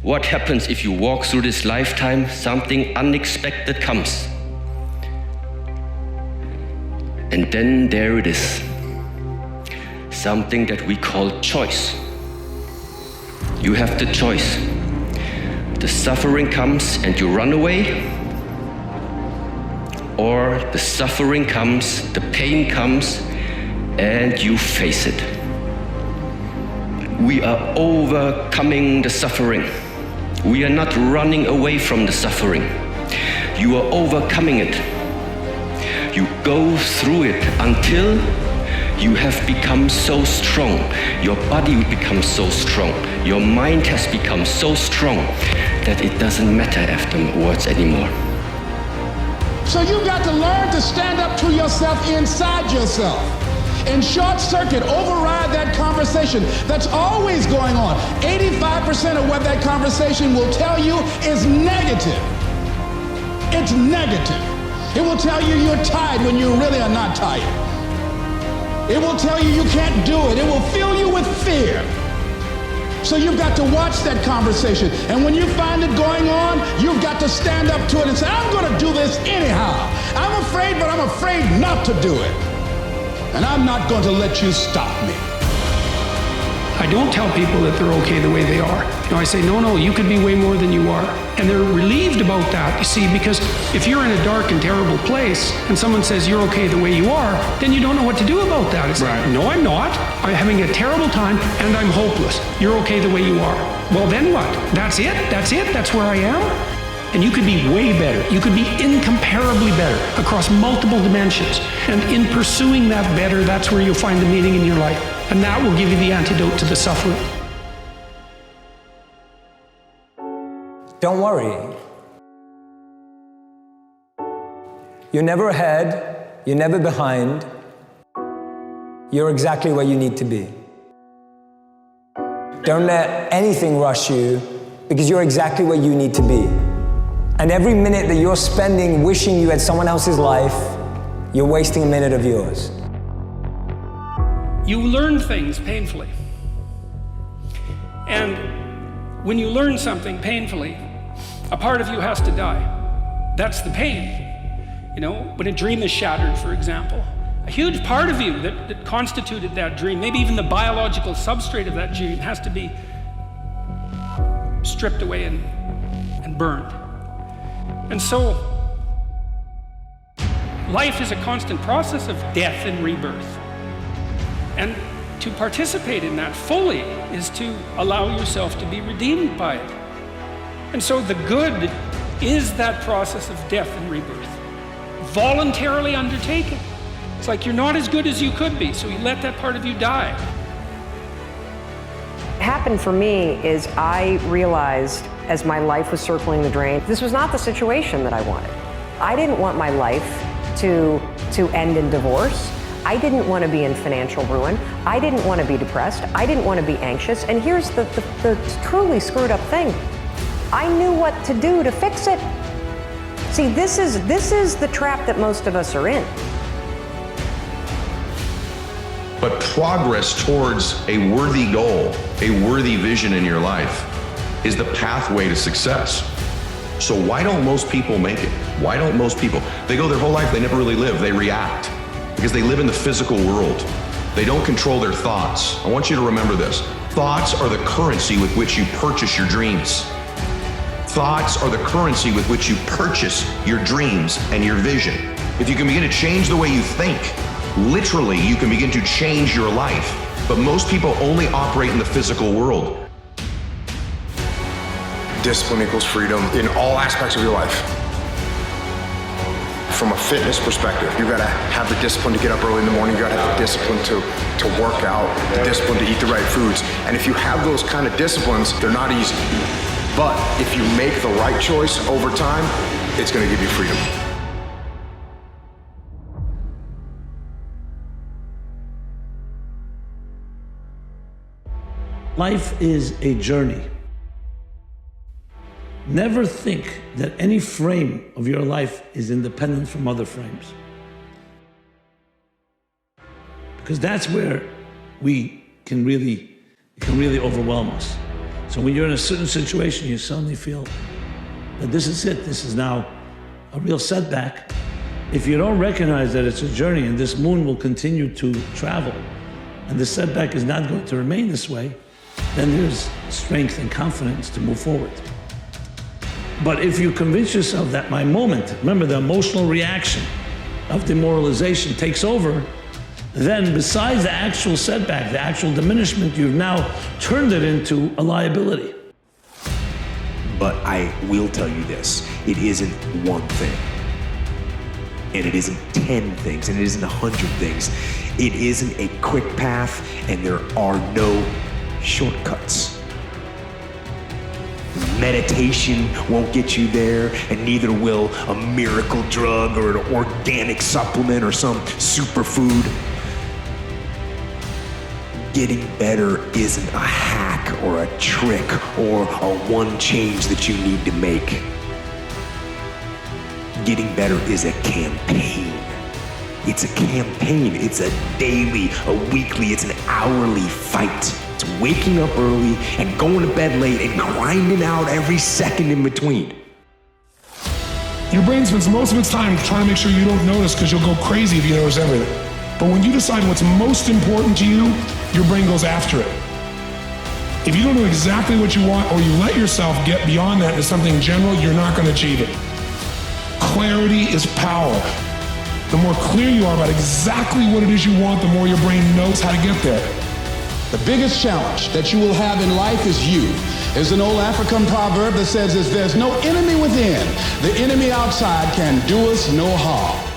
What happens if you walk through this lifetime, something unexpected comes? And then there it is. Something that we call choice. You have the choice. The suffering comes and you run away, or the suffering comes, the pain comes, and you face it. We are overcoming the suffering. We are not running away from the suffering. You are overcoming it. You go through it until you have become so strong. Your body becomes so strong. Your mind has become so strong that it doesn't matter afterwards anymore. So you've got to learn to stand up to yourself inside yourself and short circuit, override that conversation that's always going on. 85% of what that conversation will tell you is negative. It's negative. It will tell you you're tired when you really are not tired. It will tell you you can't do it. It will fill you with fear. So you've got to watch that conversation. And when you find it going on, you've got to stand up to it and say, I'm going to do this anyhow. I'm afraid, but I'm afraid not to do it. And I'm not going to let you stop me. I don't tell people that they're okay the way they are. I say, no, you could be way more than you are. And they're relieved about that, you see, because if you're in a dark and terrible place and someone says you're okay the way you are, then you don't know what to do about that. It's right. Like, no, I'm not. I'm having a terrible time and I'm hopeless. You're okay the way you are. Well, then what? That's it? That's where I am? And you could be way better. You could be incomparably better across multiple dimensions. And in pursuing that better, that's where you'll find the meaning in your life. And that will give you the antidote to the suffering. Don't worry. You're never ahead, you're never behind. You're exactly where you need to be. Don't let anything rush you, because you're exactly where you need to be. And every minute that you're spending wishing you had someone else's life, you're wasting a minute of yours. You learn things painfully. And when you learn something painfully, a part of you has to die. That's the pain. When a dream is shattered, for example, a huge part of you that constituted that dream, maybe even the biological substrate of that dream, has to be stripped away and burned. And so, life is a constant process of death and rebirth. And to participate in that fully is to allow yourself to be redeemed by it. And so the good is that process of death and rebirth, voluntarily undertaken. It's like you're not as good as you could be, so you let that part of you die. What happened for me is I realized as my life was circling the drain, this was not the situation that I wanted. I didn't want my life to end in divorce. I didn't want to be in financial ruin. I didn't want to be depressed. I didn't want to be anxious. And here's the truly screwed up thing. I knew what to do to fix it. See, this is the trap that most of us are in. But progress towards a worthy goal, a worthy vision in your life, is the pathway to success. So why don't most people make it? Why don't most people? They go their whole life, they never really live, they react. Because they live in the physical world. They don't control their thoughts. I want you to remember this. Thoughts are the currency with which you purchase your dreams. Thoughts are the currency with which you purchase your dreams and your vision. If you can begin to change the way you think, literally you can begin to change your life. But most people only operate in the physical world. Discipline equals freedom in all aspects of your life. From a fitness perspective, you gotta have the discipline to get up early in the morning, you gotta have the discipline to work out, the discipline to eat the right foods. And if you have those kind of disciplines, they're not easy. But if you make the right choice over time, it's gonna give you freedom. Life is a journey. Never think that any frame of your life is independent from other frames. Because that's where it can really overwhelm us. So when you're in a certain situation, you suddenly feel that this is it. This is now a real setback. If you don't recognize that it's a journey and this moon will continue to travel and the setback is not going to remain this way, then there's strength and confidence to move forward. But if you convince yourself that my moment, remember the emotional reaction of demoralization takes over, then besides the actual setback, the actual diminishment, you've now turned it into a liability. But I will tell you this, it isn't one thing. And it isn't 10 things, and it isn't 100 things. It isn't a quick path, and there are no shortcuts. Meditation won't get you there, and neither will a miracle drug or an organic supplement or some superfood. Getting better isn't a hack or a trick or a one change that you need to make. Getting better is a campaign. It's a campaign. It's a daily, a weekly, it's an hourly fight. It's waking up early and going to bed late and grinding out every second in between. Your brain spends most of its time trying to make sure you don't notice because you'll go crazy if you notice everything. But when you decide what's most important to you, your brain goes after it. If you don't know exactly what you want or you let yourself get beyond that into something general, you're not going to achieve it. Clarity is power. The more clear you are about exactly what it is you want, the more your brain knows how to get there. The biggest challenge that you will have in life is you. There's an old African proverb that says if there's no enemy within, the enemy outside can do us no harm.